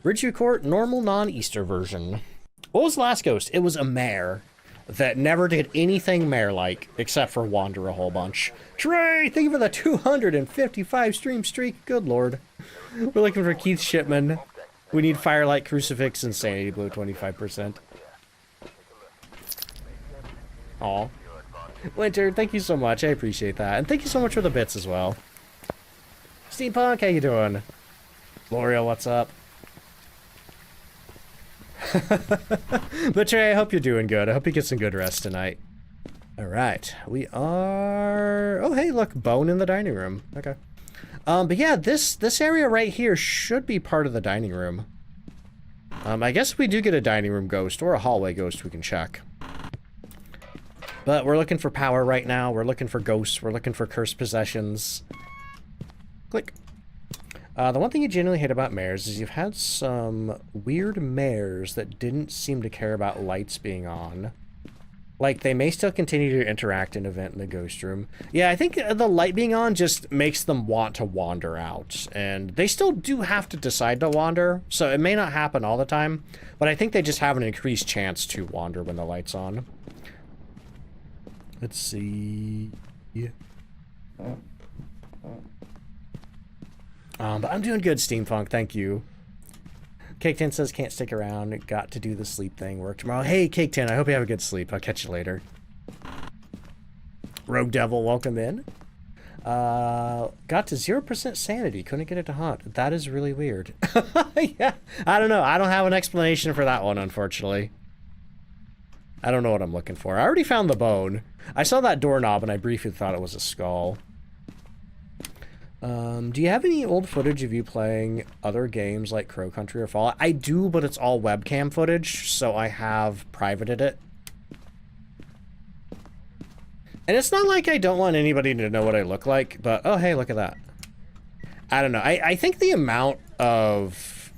Ridgeview Court, normal non-Easter version. What was the last ghost? It was a mare that never did anything mare-like except for wander a whole bunch. Trey, thank you for the 255 stream streak. Good lord. We're looking for Keith Shipman. We need Firelight, Crucifix, and Sanity Blue 25%. Aw. Winter, thank you so much. I appreciate that. And thank you so much for the bits as well. Steampunk, how you doing? L'Oreal, what's up? But Trey, I hope you're doing good. I hope you get some good rest tonight. Alright, we are... Oh, hey, look, bone in the dining room. Okay. But yeah, this area right here should be part of the dining room. I guess we do get a dining room ghost or a hallway ghost we can check. But we're looking for power right now. We're looking for ghosts. We're looking for cursed possessions. Click. The one thing you generally hate about mares is you've had some weird mares that didn't seem to care about lights being on. Like, they may still continue to interact and event in the ghost room. Yeah, I think the light being on just makes them want to wander out. And they still do have to decide to wander, so it may not happen all the time. But I think they just have an increased chance to wander when the light's on. Let's see... Yeah. But I'm doing good, Steampunk, thank you. Cake 10 says can't stick around, got to do the sleep thing, work tomorrow. Hey, Cake 10, I hope you have a good sleep. I'll catch you later. Rogue Devil, welcome in. Got to 0% sanity, couldn't get it to haunt. That is really weird. Yeah, I don't know. I don't have an explanation for that one, unfortunately. I don't know what I'm looking for. I already found the bone. I saw that doorknob and I briefly thought it was a skull. Do you have any old footage of you playing other games like Crow Country or Fallout? I do, but it's all webcam footage, so I have privated it. And it's not like I don't want anybody to know what I look like, but oh hey, look at that. I don't know. I think the amount of...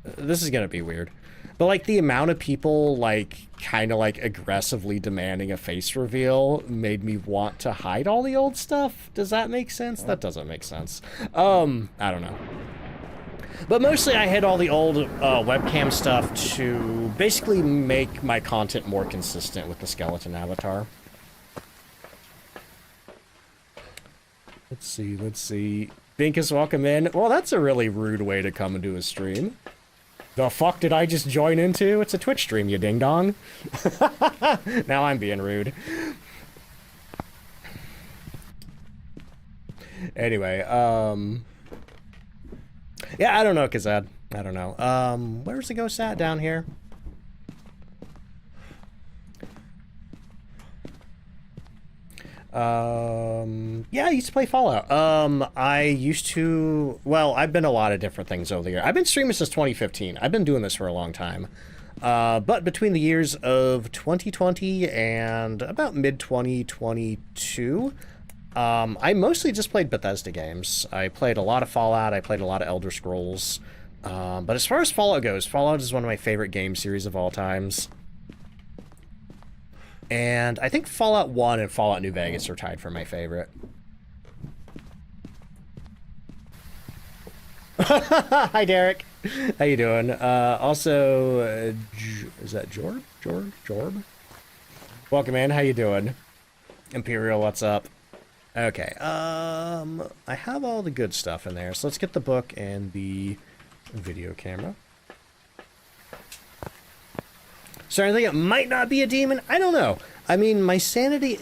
This is gonna be weird. But, like, the amount of people, like, kind of, like, aggressively demanding a face reveal made me want to hide all the old stuff. Does that make sense? That doesn't make sense. I don't know. But mostly I hid all the old webcam stuff to basically make my content more consistent with the skeleton avatar. Let's see, let's see. Binkus, welcome in. Well, that's a really rude way to come into a stream. The fuck did I just join into? It's a Twitch stream, you ding-dong. Now I'm being rude. Anyway, yeah, I don't know, Kazad. I don't know. Where's the ghost at? Down here? Yeah, I used to play Fallout. I used to, well, I've been a lot of different things over the year. I've been streaming since 2015. I've been doing this for a long time. But between the years of 2020 and about mid-2022, I mostly just played Bethesda games. I played a lot of Fallout, I played a lot of Elder Scrolls. But as far as Fallout goes, Fallout is one of my favorite game series of all times. And I think Fallout 1 and Fallout New Vegas are tied for my favorite. Hi, Derek. How you doing? Also, is that Jorb? Jorb? Welcome in. How you doing? Imperial, what's up? Okay, I have all the good stuff in there, so let's get the book and the video camera. So I think it might not be a demon. I don't know. I mean, my sanity,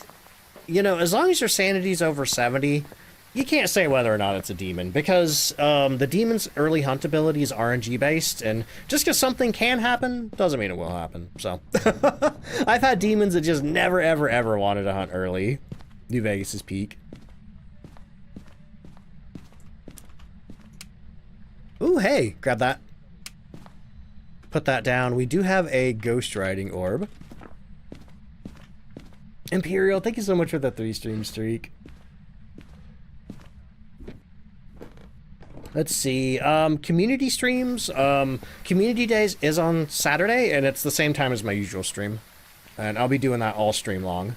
you know, as long as your sanity's over 70, you can't say whether or not it's a demon, because the demon's early hunt ability is RNG based, and just because something can happen doesn't mean it will happen. So I've had demons that just never, ever, ever wanted to hunt early. New Vegas's peak. Ooh, hey, grab that. Put that down. We do have a ghost riding orb. Imperial, thank you so much for the 3-stream streak. Let's see. Community streams. Community Days is on Saturday, and it's the same time as my usual stream. And I'll be doing that all stream long.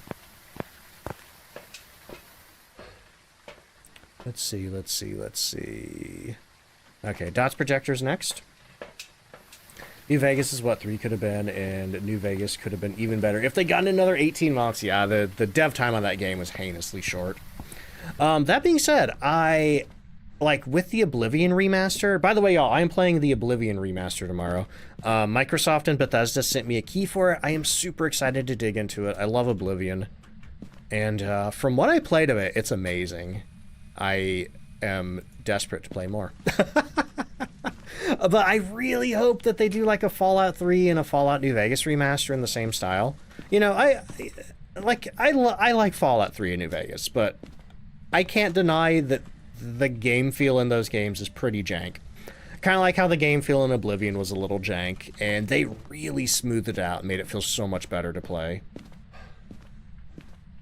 Let's see, let's see, let's see. Okay, Dots Projector's next. New Vegas is what 3 could have been, and New Vegas could have been even better. If they got another 18 months, yeah, the dev time on that game was heinously short. That being said, with the Oblivion remaster, by the way, y'all, I am playing the Oblivion remaster tomorrow. Microsoft and Bethesda sent me a key for it. I am super excited to dig into it. I love Oblivion. And from what I played of it, it's amazing. I am desperate to play more. But I really hope that they do like a Fallout 3 and a Fallout New Vegas remaster in the same style. You know, I like Fallout 3 and New Vegas, but I can't deny that the game feel in those games is pretty jank. Kind of like how the game feel in Oblivion was a little jank, and they really smoothed it out and made it feel so much better to play.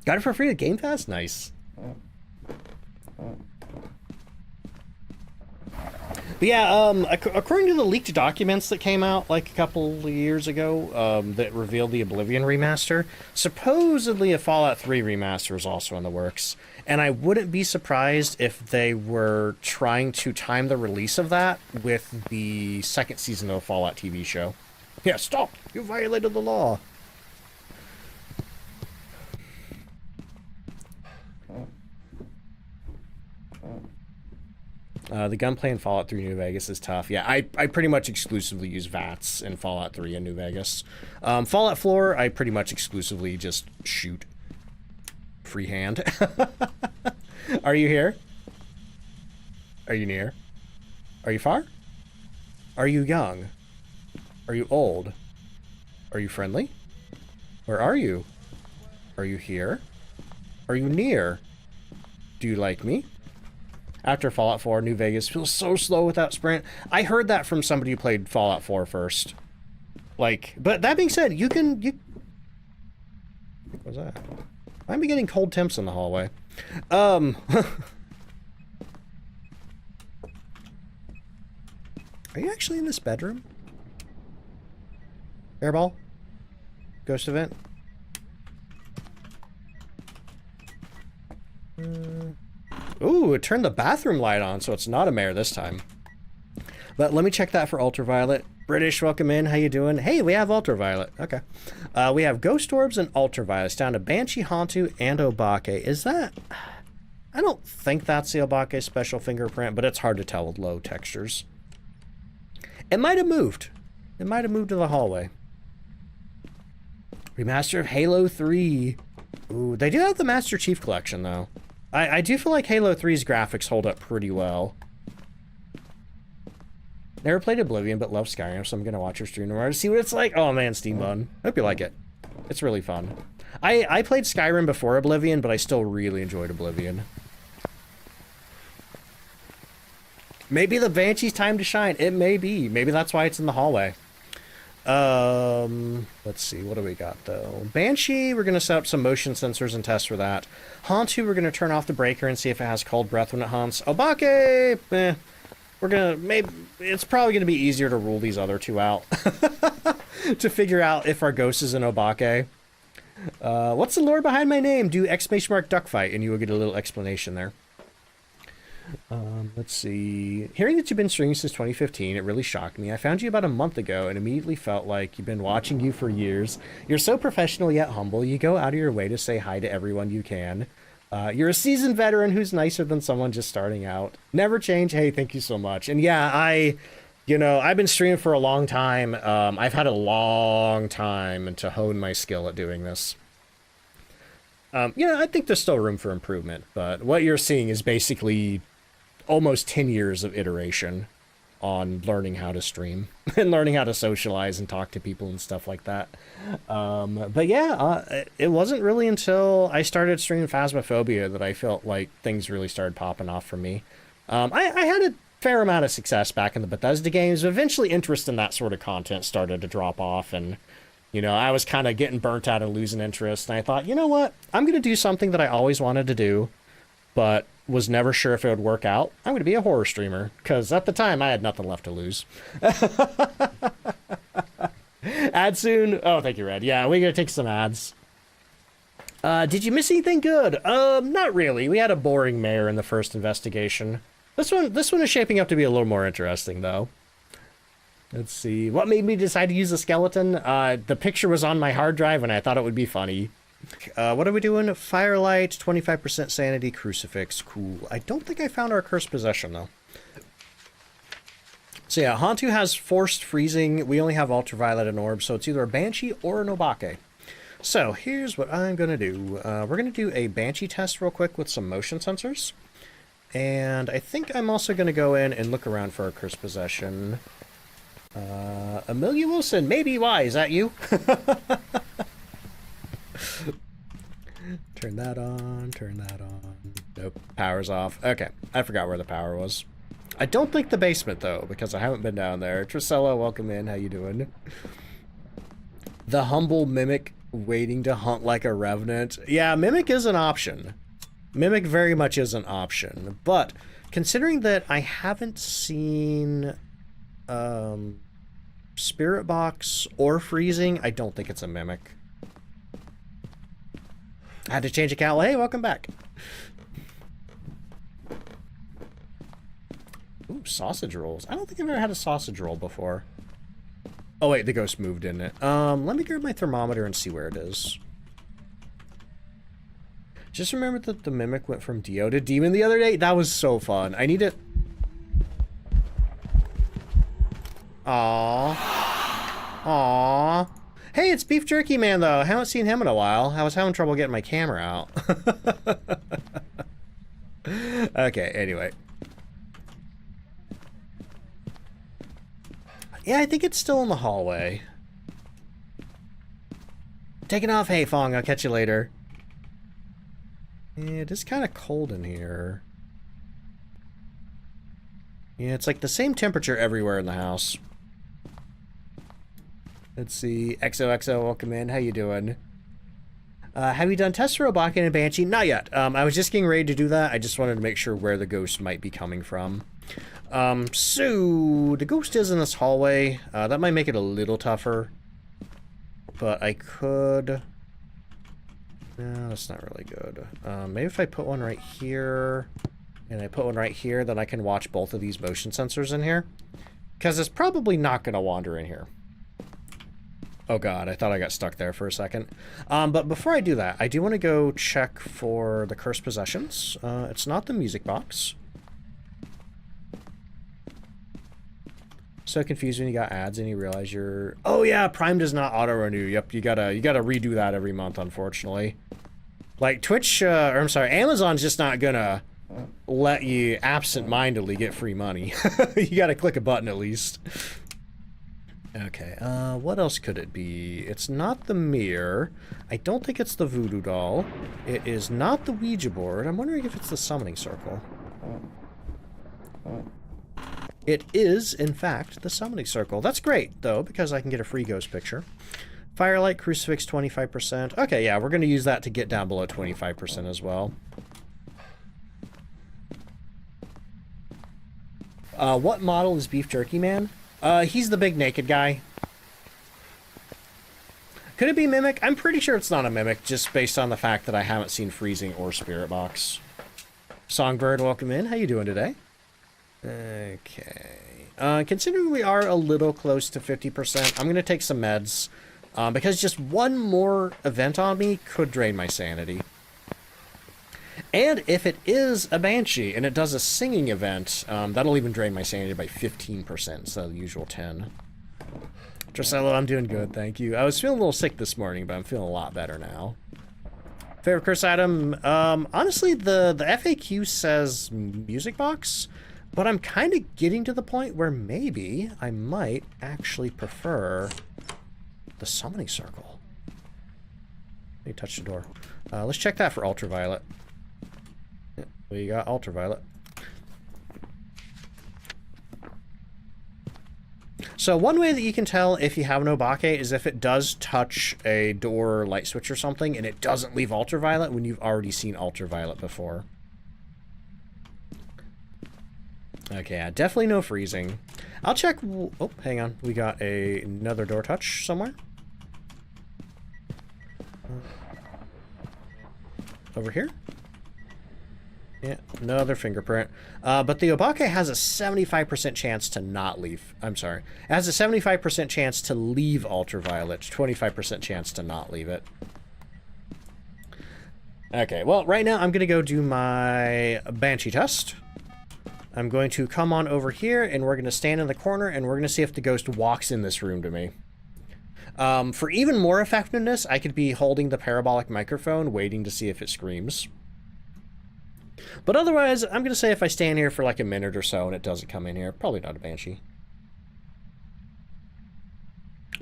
Got it for free at Game Pass? Nice. But yeah, according to the leaked documents that came out like a couple of years ago that revealed the Oblivion remaster, supposedly a Fallout 3 remaster is also in the works. And I wouldn't be surprised if they were trying to time the release of that with the second season of the Fallout TV show. Yeah, stop! You violated the law! The gunplay in Fallout 3 New Vegas is tough. Yeah, I pretty much exclusively use VATS in Fallout 3 and New Vegas. Fallout 4, I pretty much exclusively just shoot. Freehand. Are you here? Are you near? Are you far? Are you young? Are you old? Are you friendly? Where are you? Are you here? Are you near? Do you like me? After Fallout 4, New Vegas feels so slow without sprint. I heard that from somebody who played Fallout 4 first. Like, but that being said, you... What was that? I'm getting cold temps in the hallway. Are you actually in this bedroom? Airball? Ghost event? Ooh, it turned the bathroom light on, so it's not a mare this time. But let me check that for ultraviolet. British, welcome in. How you doing? Hey, we have ultraviolet. Okay. We have ghost orbs and ultraviolet. It's down to Banshee, Hantu, and Obake. Is that... I don't think that's the Obake special fingerprint, but it's hard to tell with low textures. It might have moved. It might have moved to the hallway. Remaster of Halo 3. Ooh, they do have the Master Chief Collection, though. I do feel like Halo 3's graphics hold up pretty well. Never played Oblivion, but love Skyrim, so I'm going to watch your stream tomorrow to see what it's like. Oh, man, Steam Bun. Hope you like it. It's really fun. I played Skyrim before Oblivion, but I still really enjoyed Oblivion. Maybe the Banshee's time to shine. It may be. Maybe that's why it's in the hallway. Let's see. What do we got, though? Banshee, we're going to set up some motion sensors and test for that. Hantu, we're going to turn off the breaker and see if it has cold breath when it hunts. Obake, we're going to... maybe it's probably going to be easier to rule these other two out. To figure out if our ghost is an Obake. What's the lore behind my name? Do ! Duck fight, and you will get a little explanation there. Let's see. Hearing that you've been streaming since 2015, it really shocked me. I found you about a month ago and immediately felt like you've been watching you for years. You're so professional yet humble. You go out of your way to say hi to everyone you can. You're a seasoned veteran who's nicer than someone just starting out. Never change. Hey, thank you so much. And yeah, I've been streaming for a long time. I've had a long time to hone my skill at doing this. I think there's still room for improvement, but what you're seeing is basically almost 10 years of iteration on learning how to stream and learning how to socialize and talk to people and stuff like that. But yeah, it wasn't really until I started streaming Phasmophobia that I felt like things really started popping off for me. I had a fair amount of success back in the Bethesda games, but eventually interest in that sort of content started to drop off, and I was kind of getting burnt out and losing interest, and I thought, you know what? I'm going to do something that I always wanted to do, but was never sure if it would work out. I'm going to be a horror streamer, because at the time, I had nothing left to lose. Ad soon? Oh, thank you, Red. Yeah, we're going to take some ads. Did you miss anything good? Not really. We had a boring mayor in the first investigation. This one is shaping up to be a little more interesting, though. Let's see. What made me decide to use a skeleton? The picture was on my hard drive, and I thought it would be funny. What are we doing? Firelight, 25% sanity, crucifix. Cool. I don't think I found our cursed possession, though. So yeah, Hantu has forced freezing. We only have ultraviolet and orb, so it's either a banshee or an obake. So here's what I'm going to do. We're going to do a banshee test real quick with some motion sensors. And I think I'm also going to go in and look around for our cursed possession. Amelia Wilson, maybe why? Is that you? Turn that on, turn that on. Nope, power's off. Okay, I forgot where the power was. I don't think the basement, though, because I haven't been down there. Trisella, welcome in. How you doing? The humble mimic waiting to hunt like a revenant. Yeah, mimic is an option. Mimic very much is an option. But considering that I haven't seen spirit box or freezing, I don't think it's a mimic. I had to change account. Well, hey, welcome back. Ooh, sausage rolls. I don't think I've ever had a sausage roll before. Oh wait, the ghost moved, didn't it? Let me grab my thermometer and see where it is. Just remember that the mimic went from Dio to Demon the other day. That was so fun. I need it. Aww. Aww. Hey, it's Beef Jerky Man, though. I haven't seen him in a while. I was having trouble getting my camera out. Okay, anyway. Yeah, I think it's still in the hallway. Taking off, hey Fong, I'll catch you later. Yeah, it is kind of cold in here. Yeah, it's like the same temperature everywhere in the house. Let's see, XOXO, welcome in, how you doing? Have you done tests for Obake and Banshee? Not yet. I was just getting ready to do that. I just wanted to make sure where the ghost might be coming from. So the ghost is in this hallway. That might make it a little tougher, but I could. No, that's not really good. Maybe if I put one right here and I put one right here, then I can watch both of these motion sensors in here, because it's probably not going to wander in here. Oh god, I thought I got stuck there for a second. But before I do that, I do want to go check for the cursed possessions. It's not the music box. So confused when you got ads and you realize you're... Oh yeah, Prime does not auto-renew. Yep, you gotta redo that every month, unfortunately. Like Twitch, or I'm sorry, Amazon's just not gonna let you absent-mindedly get free money. You gotta click a button at least. Okay, what else could it be? It's not the mirror. I don't think it's the voodoo doll. It is not the Ouija board. I'm wondering if it's the summoning circle. It is, in fact, the summoning circle. That's great, though, because I can get a free ghost picture. Firelight, crucifix, 25%. Okay, yeah, we're going to use that to get down below 25% as well. What model is Beef Jerky Man? He's the big naked guy. Could it be Mimic? I'm pretty sure it's not a Mimic, just based on the fact that I haven't seen Freezing or Spirit Box. Songbird, welcome in. How you doing today? Okay. Considering we are a little close to 50%, I'm going to take some meds. Because just one more event on me could drain my sanity. And if it is a Banshee and it does a singing event, that'll even drain my sanity by 15%, instead of the usual 10. Drusella, I'm doing good, thank you. I was feeling a little sick this morning, but I'm feeling a lot better now. Favorite curse item? Honestly, the FAQ says music box, but I'm kind of getting to the point where maybe I might actually prefer the summoning circle. Let me touch the door. Let's check that for ultraviolet. Yep, we got ultraviolet. So one way that you can tell if you have an Obake is if it does touch a door or light switch or something and it doesn't leave ultraviolet when you've already seen ultraviolet before. Okay, yeah, definitely no freezing. I'll check... Oh, hang on. We got another door touch somewhere. Over here? Yeah, no other fingerprint. But the Obake has a 75% chance to not leave. I'm sorry. It has a 75% chance to leave ultraviolet, 25% chance to not leave it. Okay, well, right now I'm going to go do my Banshee test. I'm going to come on over here, and we're going to stand in the corner, and we're going to see if the ghost walks in this room to me. For even more effectiveness, I could be holding the parabolic microphone, waiting to see if it screams. But otherwise, I'm going to say if I stand here for like a minute or so and it doesn't come in here, probably not a Banshee.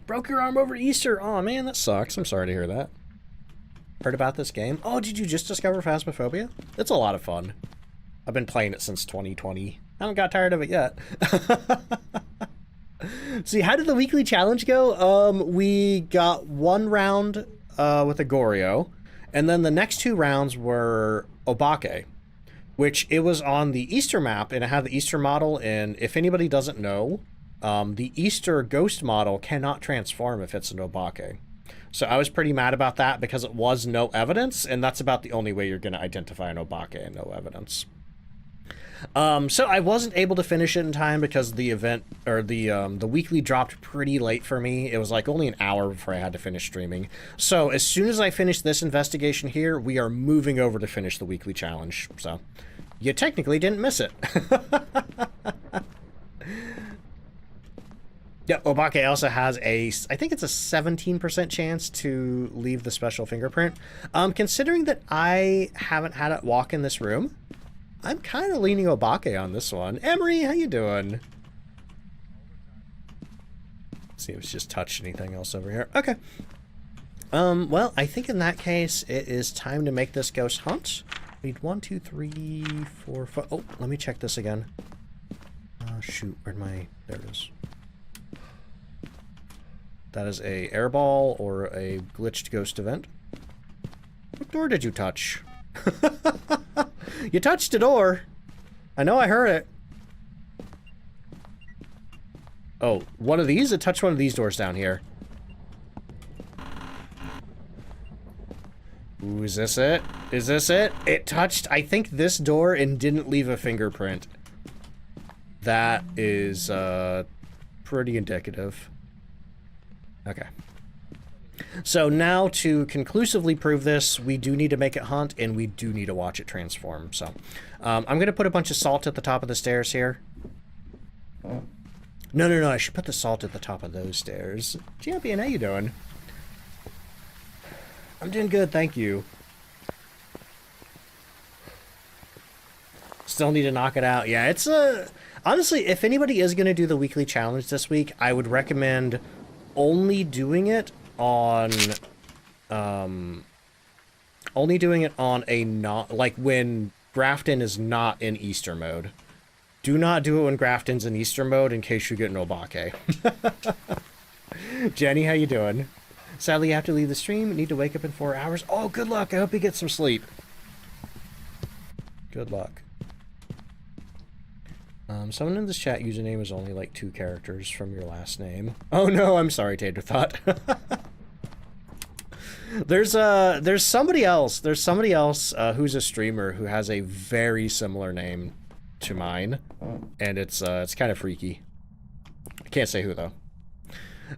Broke your arm over Easter. Oh man, that sucks. I'm sorry to hear that. Heard about this game? Oh, did you just discover Phasmophobia? It's a lot of fun. I've been playing it since 2020. I haven't got tired of it yet. See, how did the weekly challenge go? We got one round with a Goryo, and then the next two rounds were Obake, which it was on the Easter map, and it had the Easter model, and if anybody doesn't know, the Easter ghost model cannot transform if it's an Obake. So I was pretty mad about that because it was no evidence, and that's about the only way you're going to identify an Obake and no evidence. So I wasn't able to finish it in time because the event, or the weekly dropped pretty late for me. It was like only an hour before I had to finish streaming. So as soon as I finish this investigation here, we are moving over to finish the weekly challenge. So you technically didn't miss it. Yeah, Obake also has a, I think it's a 17% chance to leave the special fingerprint. Considering that I haven't had it walk in this room, I'm kind of leaning Obake on this one. Emery, how you doing? Let's see if it's just touched anything else over here. Okay. Well, I think in that case, it is time to make this ghost hunt. We need 1, 2, 3, 4, 5. Oh, let me check this again. Shoot, where'd my, there it is. That is a airball or a glitched ghost event. What door did you touch? You touched a door. I know I heard it. Oh, one of these? It touched one of these doors down here. Ooh, is this it? Is this it? It touched, I think, this door and didn't leave a fingerprint. That is, pretty indicative. Okay. So now to conclusively prove this, we do need to make it hunt, and we do need to watch it transform. So I'm going to put a bunch of salt at the top of the stairs here. No, I should put the salt at the top of those stairs. Champion, how you doing? I'm doing good, thank you. Still need to knock it out. Yeah, it's honestly, if anybody is going to do the weekly challenge this week, I would recommend only doing it on a not, like when Grafton is not in Easter mode. Do not do it when Grafton's in Easter mode in case you get an Obake. Jenny, how you doing? Sadly, you have to leave the stream. Need to wake up in 4 hours. Oh, good luck. I hope you get some sleep. Good luck. Someone in this chat username is only like 2 characters from your last name. Oh no, I'm sorry, Tater Thought. There's somebody else. There's somebody else who's a streamer who has a very similar name to mine, and it's kind of freaky. I can't say who though.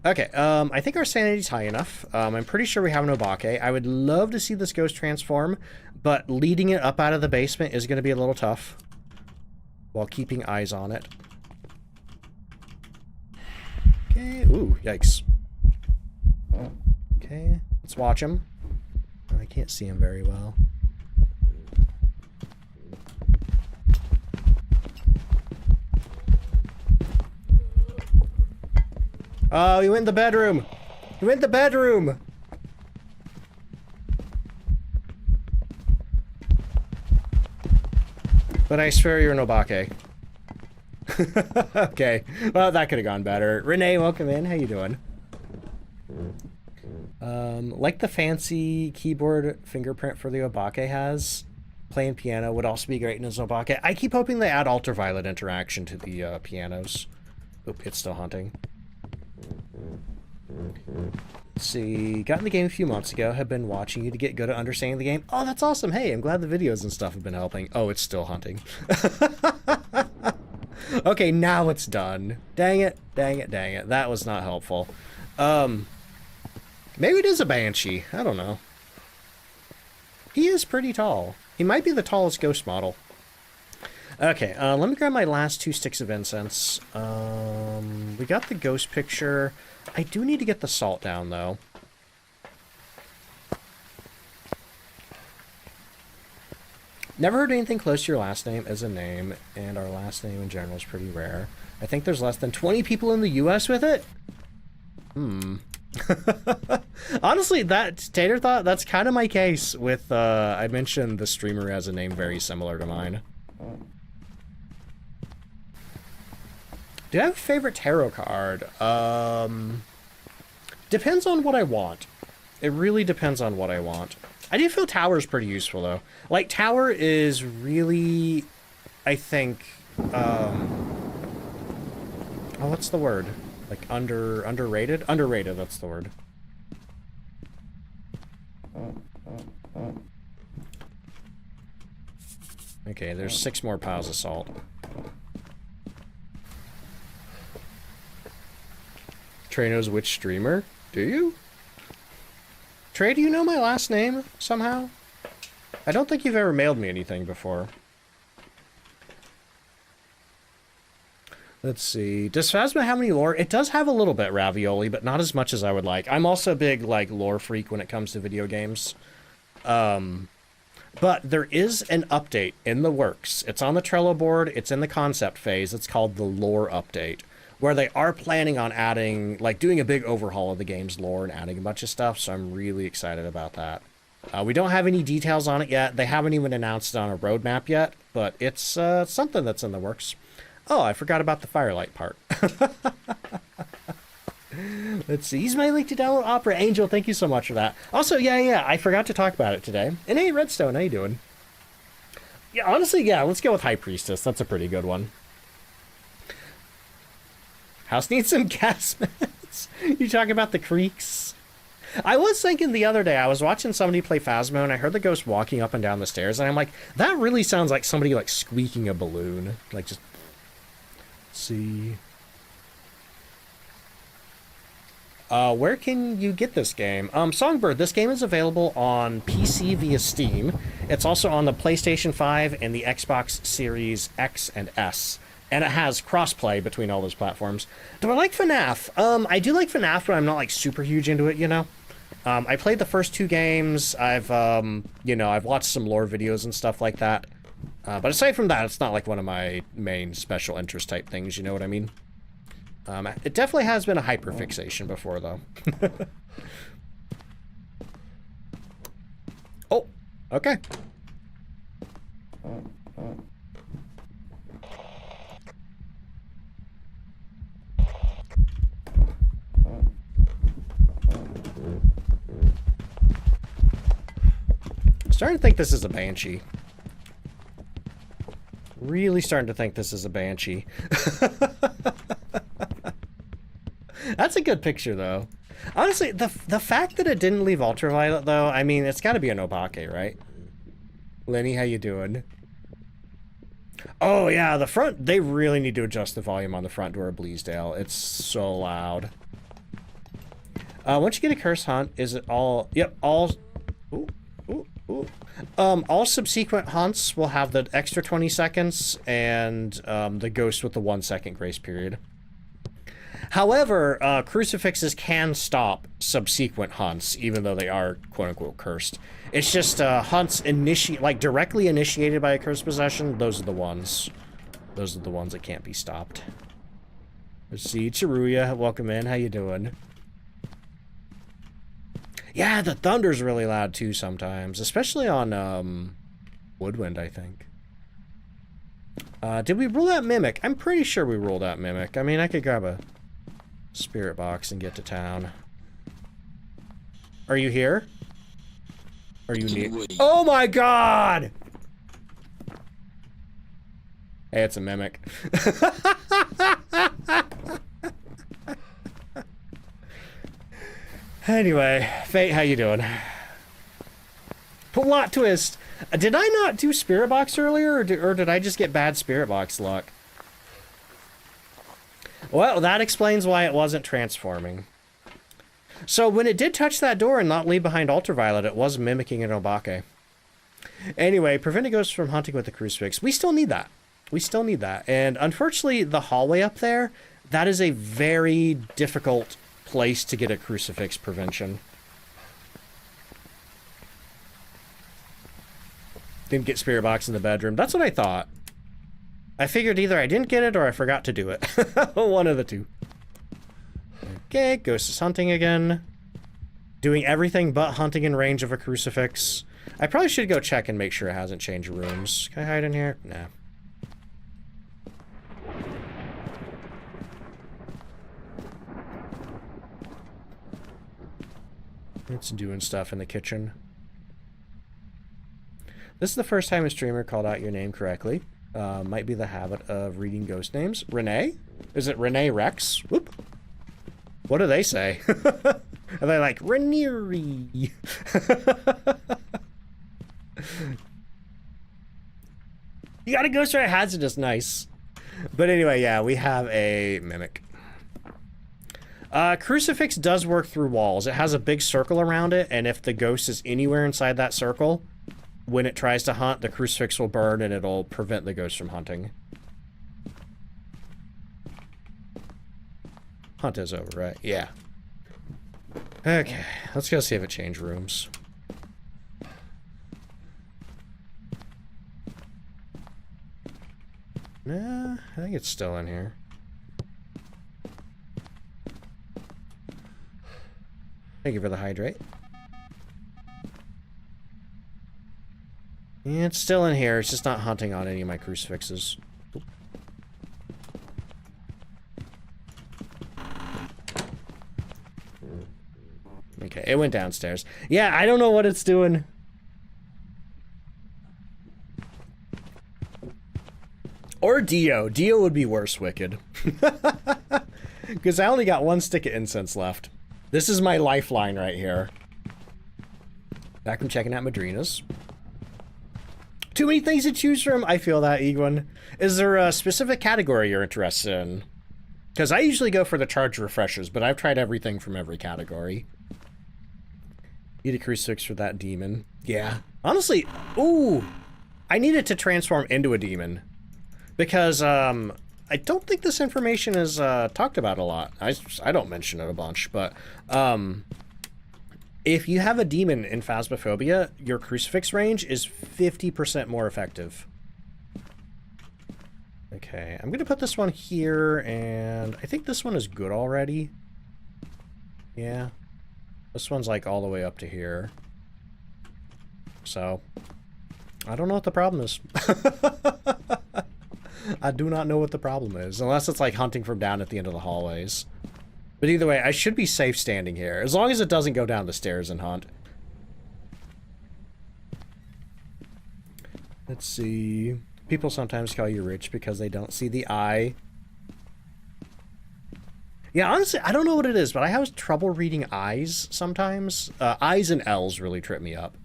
Okay, I think our sanity's high enough. I'm pretty sure we have an Obake. I would love to see this ghost transform, but leading it up out of the basement is going to be a little tough while keeping eyes on it. Okay, ooh, yikes. Okay, let's watch him. Oh, I can't see him very well. Oh, he went in the bedroom! He went in the bedroom! But I swear you're an Obake. Okay, well that could have gone better. Renee, welcome in. How you doing? Like the fancy keyboard fingerprint for the Obake has, playing piano would also be great in his Obake. I keep hoping they add ultraviolet interaction to the pianos. Oop, it's still hunting. Let's see, got in the game a few months ago, have been watching you to get good at understanding the game. Oh, that's awesome. Hey, I'm glad the videos and stuff have been helping. Oh, it's still hunting. Okay, now it's done. Dang it, dang it, dang it. That was not helpful. Maybe it is a banshee. I don't know. He is pretty tall. He might be the tallest ghost model. Okay, let me grab my last 2 sticks of incense. We got the ghost picture. I do need to get the salt down, though. Never heard anything close to your last name as a name, and our last name in general is pretty rare. I think there's less than 20 people in the US with it? Honestly, that Tater thought, that's kind of my case with, I mentioned the streamer has a name very similar to mine. Do I have a favorite tarot card? Depends on what I want. It really depends on what I want. I do feel Tower is pretty useful, though. Like, Tower is really, I think, oh, what's the word? Like, underrated? Underrated, that's the word. Okay, there's 6 more piles of salt. Trey knows which streamer? Do you? Trey, do you know my last name, somehow? I don't think you've ever mailed me anything before. Let's see. Does Phasma have any lore? It does have a little bit, Ravioli, but not as much as I would like. I'm also a big, like, lore freak when it comes to video games. But there is an update in the works. It's on the Trello board. It's in the concept phase. It's called the lore update, where they are planning on adding, like, doing a big overhaul of the game's lore and adding a bunch of stuff, so I'm really excited about that. We don't have any details on it yet. They haven't even announced it on a roadmap yet, but it's something that's in the works. Oh, I forgot about the firelight part. Let's see. He's my link to download Opera. Angel, thank you so much for that. Also, yeah, I forgot to talk about it today. And hey, Redstone, how you doing? Yeah, honestly, yeah, let's go with High Priestess. That's a pretty good one. House needs some gas mats. You talking about the creaks? I was thinking the other day, I was watching somebody play Phasmo, and I heard the ghost walking up and down the stairs, and I'm like, that really sounds like somebody, like, squeaking a balloon. Like, just... Let's see... where can you get this game? Songbird, this game is available on PC via Steam. It's also on the PlayStation 5 and the Xbox Series X and S. And it has crossplay between all those platforms. Do I like FNAF? I do like FNAF, but I'm not, like, super huge into it, you know? I played the first 2 games. I've watched some lore videos and stuff like that. But aside from that, it's not, like, one of my main special interest type things, you know what I mean? It definitely has been a hyperfixation before, though. Oh, okay. Starting to think this is a banshee. Really starting to think this is a banshee. That's a good picture, though. Honestly, the fact that it didn't leave ultraviolet, though, I mean, it's got to be an Obake, right? Lenny, how you doing? Oh, yeah, the front, they really need to adjust the volume on the front door of Bleasdale. It's so loud. Once you get a curse hunt, is it all... Yep, all... Ooh, ooh, ooh. All subsequent hunts will have the extra 20 seconds and the ghost with the 1 second grace period. However, crucifixes can stop subsequent hunts, even though they are quote-unquote cursed. It's just hunts directly initiated by a cursed possession. Those are the ones. Those are the ones that can't be stopped. Let's see, Chiruya, welcome in. How you doing? Yeah, the thunder's really loud too sometimes, especially on Woodwind, I think. Did we rule out Mimic? I'm pretty sure we ruled out Mimic. I mean, I could grab a spirit box and get to town. Are you here? Are you near? Oh my god! Hey, it's a Mimic. Anyway, Fate, how you doing? Plot twist. Did I not do Spirit Box earlier, or did I just get bad Spirit Box luck? Well, that explains why it wasn't transforming. So when it did touch that door and not leave behind Ultraviolet, it was mimicking an Obake. Anyway, prevent a ghost from hunting with the crucifix. We still need that. We still need that. And unfortunately, the hallway up there, that is a very difficult place to get a crucifix prevention. Didn't get Spirit Box in the bedroom. That's what I thought. I figured either I didn't get it or I forgot to do it. One of the two. Okay, Ghost is hunting again. Doing everything but hunting in range of a crucifix. I probably should go check and make sure it hasn't changed rooms. Can I hide in here? Nah. It's doing stuff in the kitchen. This is the first time a streamer called out your name correctly. Might be the habit of reading ghost names. Renee? Is it Renee Rex? Whoop. What do they say? Are they like, Ranieri? You got a ghost right hazardous, nice. But anyway, yeah, we have a mimic. Crucifix does work through walls. It has a big circle around it, and if the ghost is anywhere inside that circle, when it tries to hunt, the crucifix will burn and it'll prevent the ghost from hunting. Hunt is over, right? Yeah. Okay, let's go see if it changed rooms. Nah, I think it's still in here. Thank you for the hydrate. Yeah, it's still in here. It's just not hunting on any of my crucifixes. Okay, it went downstairs. Yeah, I don't know what it's doing. Or Dio. Dio would be worse, Wicked. Because I only got one stick of incense left. This is my lifeline right here. Back from checking out Madrina's. Too many things to choose from? I feel that, Egwin. Is there a specific category you're interested in? Because I usually go for the charge refreshers, but I've tried everything from every category. Need a crucifix for that demon. Yeah. Honestly, ooh. I need it to transform into a demon. Because, I don't think this information is talked about a lot. I don't mention it a bunch, but if you have a demon in Phasmophobia, your crucifix range is 50% more effective. Okay, I'm gonna put this one here, and I think this one is good already. Yeah. This one's like all the way up to here. So, I don't know what the problem is. I do not know what the problem is, unless it's like hunting from down at the end of the hallways. But either way, I should be safe standing here, as long as it doesn't go down the stairs and hunt. Let's see. People sometimes call you rich because they don't see the eye. Yeah, honestly, I don't know what it is, but I have trouble reading eyes sometimes. I's and L's really trip me up.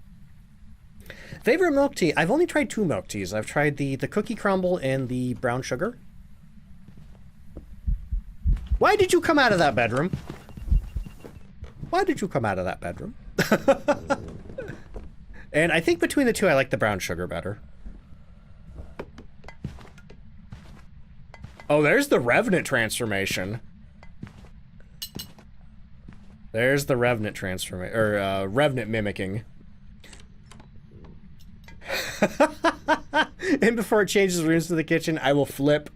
Favorite milk tea? I've only tried 2 milk teas. I've tried the cookie crumble and the brown sugar. Why did you come out of that bedroom? Why did you come out of that bedroom? And I think between the two, I like the brown sugar better. Oh, there's the Revenant transformation. There's the Revenant transformation, or Revenant mimicking. And before it changes rooms to the kitchen, I will flip.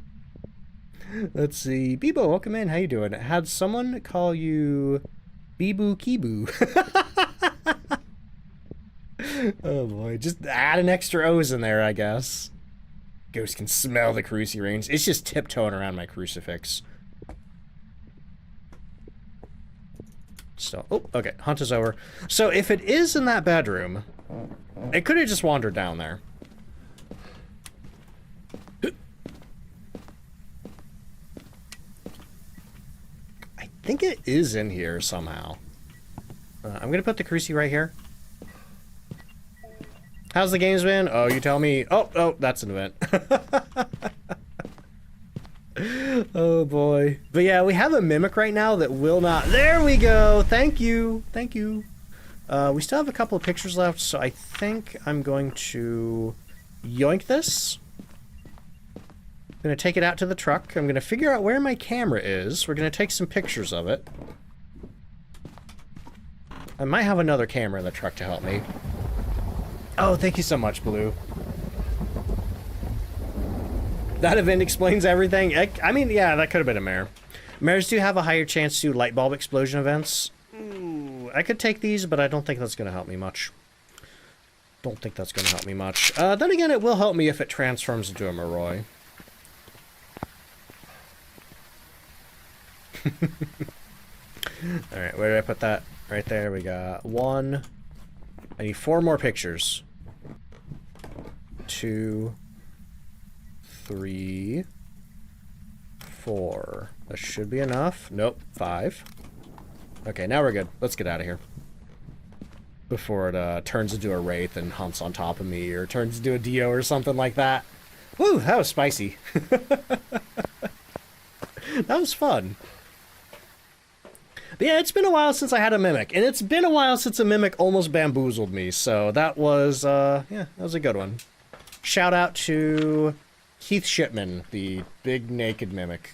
Let's see. Bibo, welcome in. How you doing? Had someone call you Bibu Kibu? Oh boy, just add an extra O's in there, I guess. Ghost can smell the cruci range. It's just tiptoeing around my crucifix. So, oh, okay, hunt is over. So if it is in that bedroom, it could have just wandered down there. I think it is in here somehow. I'm gonna put the cruci right here. How's the games been? Oh, you tell me. Oh, that's an event. Oh boy. But yeah, we have a mimic right now that will not. There we go. Thank you. Thank you. We still have a couple of pictures left, so I think I'm going to yoink this. I'm gonna take it out to the truck. I'm gonna figure out where my camera is. We're gonna take some pictures of it. I might have another camera in the truck to help me. Oh, thank you so much, Blue. That event explains everything. I mean, yeah, that could have been a mare. Mares do have a higher chance to light bulb explosion events. Ooh, I could take these, but I don't think that's going to help me much. Don't think that's going to help me much. Then again, it will help me if it transforms into a Moroi. Alright, where did I put that? Right there, we got 1. I need 4 more pictures. 2, 3, 4. That should be enough. Nope, 5. Okay, now we're good. Let's get out of here. Before it turns into a wraith and hunts on top of me, or turns into a Dio or something like that. Woo, that was spicy. That was fun. But yeah, it's been a while since I had a mimic, and it's been a while since a mimic almost bamboozled me, so that was, yeah, that was a good one. Shout out to Keith Shipman, the big naked mimic.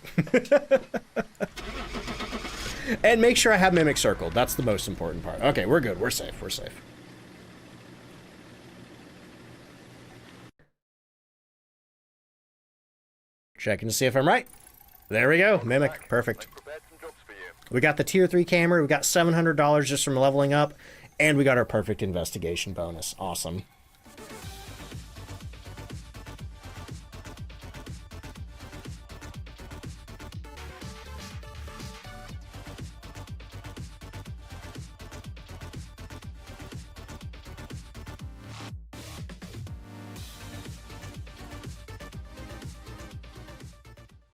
And make sure I have mimic circled. That's the most important part. Okay, we're good. We're safe. We're safe. Checking to see if I'm right. There we go. Mimic. Perfect. We got the tier 3 camera. We got $700 just from leveling up. And we got our perfect investigation bonus. Awesome.